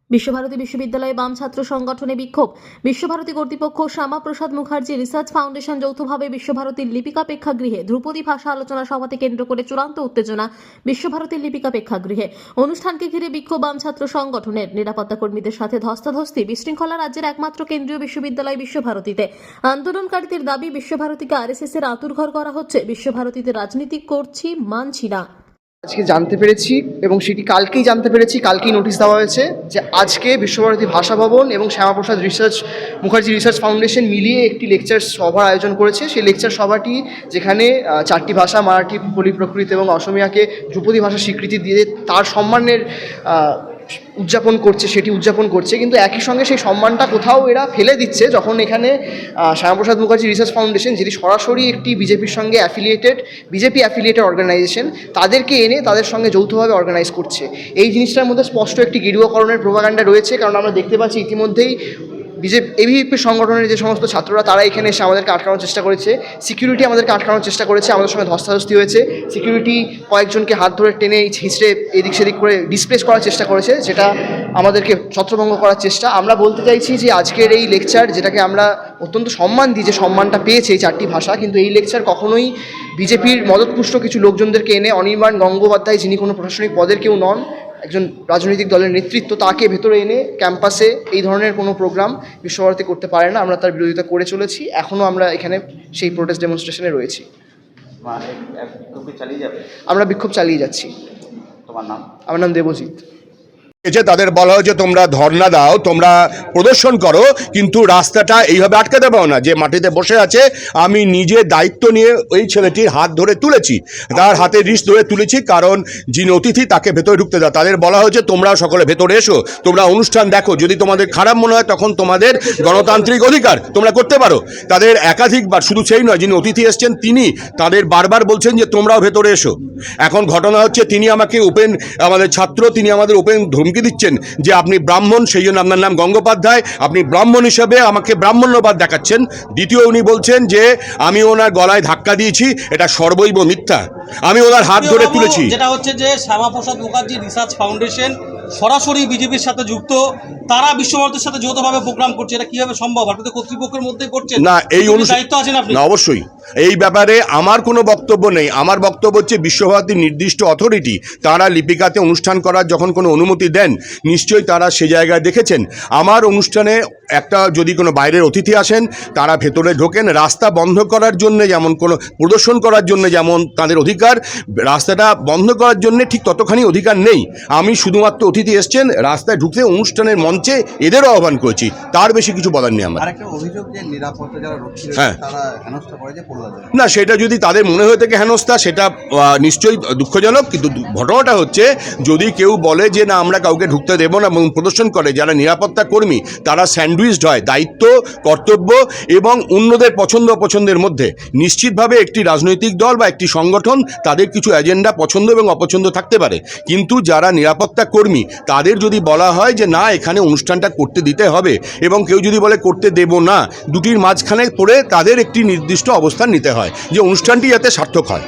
বিশ্বভারতী বিশ্ববিদ্যালয়ে বাম ছাত্র সংগঠনে বিক্ষোভ। বিশ্বভারতী কর্তৃপক্ষ শ্যামাপ্রসাদ মুখার্জি রিসার্চ ফাউন্ডেশন যৌথভাবে বিশ্বভারতীর লিপিকা প্রেক্ষাগৃহে ধ্রুপদী ভাষা আলোচনা সভাকে কেন্দ্র করে চূড়ান্ত উত্তেজনা বিশ্বভারতীর লিপিকা প্রেক্ষাগৃহে। অনুষ্ঠানকে ঘিরে বিক্ষোভ বাম ছাত্র সংগঠনের। নিরাপত্তা কর্মীদের সাথে ধস্তাধস্তি। বিশৃঙ্খলা রাজ্যের একমাত্র কেন্দ্রীয় বিশ্ববিদ্যালয় বিশ্বভারতীতে। আন্দোলনকারীদের দাবি বিশ্বভারতীকে আরএসএস এর আতুরঘর করা হচ্ছে। বিশ্বভারতীতে রাজনীতি করছি, মানছি না। আজকে জানতে পেরেছি এবং সেটি কালকেই জানতে পেরেছি, কালকেই নোটিশ দেওয়া হয়েছে যে আজকে বিশ্বভারতী ভাষা ভবন এবং শ্যামাপ্রসাদ মুখার্জি রিসার্চ ফাউন্ডেশন মিলিয়ে একটি লেকচার সভার আয়োজন করেছে। সেই লেকচার সভাটি যেখানে 4টি ভাষা মারাঠি, বলি, প্রাকৃত এবং অসমিয়াকে ধ্রুপদী ভাষা স্বীকৃতি দিয়ে তার সম্মানের উদযাপন করছে, সেটি উদযাপন করছে। কিন্তু একই সঙ্গে সেই সম্মানটা কোথাও এরা ফেলে দিচ্ছে যখন এখানে শ্যামাপ্রসাদ মুখার্জি রিসার্চ ফাউন্ডেশন, যেটি সরাসরি একটি বিজেপির সঙ্গে বিজেপি অ্যাফিলিয়েটেড অর্গানাইজেশন, তাদেরকে এনে তাদের সঙ্গে যৌথভাবে অর্গানাইজ করছে। এই জিনিসটার মধ্যে স্পষ্ট একটি গেরুয়াকরণের প্রোপাগান্ডা রয়েছে। কারণ আমরা দেখতে পাচ্ছি ইতিমধ্যেই এবিভিপি সংগঠনের যে সমস্ত ছাত্ররা তারা এখানে এসে আমাদেরকে আটকানোর চেষ্টা করেছে, সিকিউরিটি আমাদেরকে আটকানোর চেষ্টা করেছে, আমাদের সঙ্গে ধস্তাধস্তি হয়েছে। সিকিউরিটি কয়েকজনকে হাত ধরে টেনে হিঁচড়ে এদিক সেদিক করে ডিসপ্লেস করার চেষ্টা করেছে, যেটা আমাদেরকে ছত্রভঙ্গ করার চেষ্টা। আমরা বলতে চাইছি যে আজকের এই লেকচার, যেটাকে আমরা অত্যন্ত সম্মান দিই, যে সম্মানটা পেয়েছে এই 4টি ভাষা, কিন্তু এই লেকচার কখনোই বিজেপির মদতপুষ্ট কিছু লোকজনদেরকে এনে, অনির্বাণ গঙ্গোপাধ্যায় যিনি কোনো প্রশাসনিক পদের কেউ নন, একজন রাজনৈতিক দলের নেতৃত্ব, তাকে ভেতরে এনে ক্যাম্পাসে এই ধরনের কোনো প্রোগ্রাম বিশ্বভারতী করতে পারে না। আমরা তার বিরোধিতা করে চলেছি। এখনও আমরা এখানে সেই প্রোটেস্ট ডেমনস্ট্রেশনে রয়েছি। আমরা বিক্ষোভ চালিয়ে যাচ্ছি। তোমার নাম? আমার নাম দেবজিৎ। তাদের বলা হয়েছে তোমরা ধর্ণা দাও, তোমরা প্রদর্শন করো, কিন্তু রাস্তাটা এইভাবে আটকে দেবো না। যে মাটিতে বসে আছে, আমি নিজে দায়িত্ব নিয়ে ওই ছেলেটির হাত ধরে তুলেছি, তার হাতে রিস্ট ধরে তুলেছি, কারণ যিনি অতিথি তাকে ভেতরে ঢুকতে দাও। তাদের বলা হয়েছে তোমরা সকলে ভেতরে এসো, তোমরা অনুষ্ঠান দেখো, যদি তোমাদের খারাপ মনে হয় তখন তোমাদের গণতান্ত্রিক অধিকার তোমরা করতে পারো। তাদের একাধিকবার, শুধু সেই নয়, যিনি অতিথি এসছেন তিনি তাদের বারবার বলছেন যে তোমরাও ভেতরে এসো। এখন ঘটনা হচ্ছে তিনি আমাকে আমাদের ছাত্র, তিনি আমাদের ধমকি দিচ্ছেন যে আপনি ব্রাহ্মণ, সেই জন্য আপনার নাম গঙ্গোপাধ্যায়, আপনি ব্রাহ্মণ হিসেবে আমাকে ব্রাহ্মণ্যবাদ দেখাচ্ছেন। দ্বিতীয়, উনি বলছেন যে আমি ওনার গলায় ধাক্কা দিয়েছি, এটা সর্বৈব মিথ্যা, আমি ওনার হাত ধরে তুলেছি। যেটা হচ্ছে যে শ্যামাপ্রসাদ মুখার্জি রিসার্চ ফাউন্ডেশন সরাসরি বিজেপির সাথে যুক্ত, তারা বিশ্বভারতীর সাথে যৌথভাবে প্রোগ্রাম করছে, এটা কিভাবে সম্ভব? ভারতীয় কর্তৃপক্ষের মধ্যে করছে না, এই দায়িত্ব আছেন আপনি? না, অবশ্যই এই ব্যাপারে আমার কোনো বক্তব্য নেই। আমার বক্তব্য হচ্ছে বিশ্বভারতীর নির্দিষ্ট অথরিটি, তারা লিপিকাতে অনুষ্ঠান করার যখন কোনো অনুমতি দেন, নিশ্চয়ই তারা সে জায়গায় দেখেছেন। আমার অনুষ্ঠানে একটা যদি কোনো বাইরের অতিথি আসেন, তারা ভেতরে ঢোকেন। রাস্তা বন্ধ করার জন্য, যেমন কোনো প্রদর্শন করার জন্য যেমন তাদের অধিকার, রাস্তাটা বন্ধ করার জন্য ঠিক ততখানি অধিকার নেই। আমি শুধুমাত্র অতিথি এসছেন, রাস্তায় ঢুকতে অনুষ্ঠানের মঞ্চে এদেরও আহ্বান করেছি, তার বেশি কিছু বলার নেই আমার। আরেকটা অভিযোগ যে নিরাপত্তা যারা রক্ষী, তারা হেনস্থা করে যে পড়ে যায় না, সেটা যদি তাদের মনে হয়ে থাকে হেনস্থা, সেটা নিশ্চয়ই দুঃখজনক। কিন্তু ঘটনাটা হচ্ছে, যদি কেউ বলে যে না আমরা কাউকে ঢুকতে দেবো না এবং প্রদর্শন করে, যারা নিরাপত্তা কর্মী তারা স্যান্ডউইচড হয় দায়িত্ব, কর্তব্য এবং অন্যদের পছন্দ অপছন্দের মধ্যে। নিশ্চিতভাবে একটি রাজনৈতিক দল বা একটি সংগঠন, তাদের কিছু এজেন্ডা পছন্দ এবং অপছন্দ থাকতে পারে, কিন্তু যারা নিরাপত্তা কর্মী তাদের যদি বলা হয় যে না এখানে অনুষ্ঠানটা করতে দিতে হবে, এবং কেউ যদি বলে করতে দেব না, দুটির মাঝখানে পড়ে তাদের একটি নির্দিষ্ট অবস্থান নিতে হয় যে অনুষ্ঠানটি যাতে সার্থক হয়।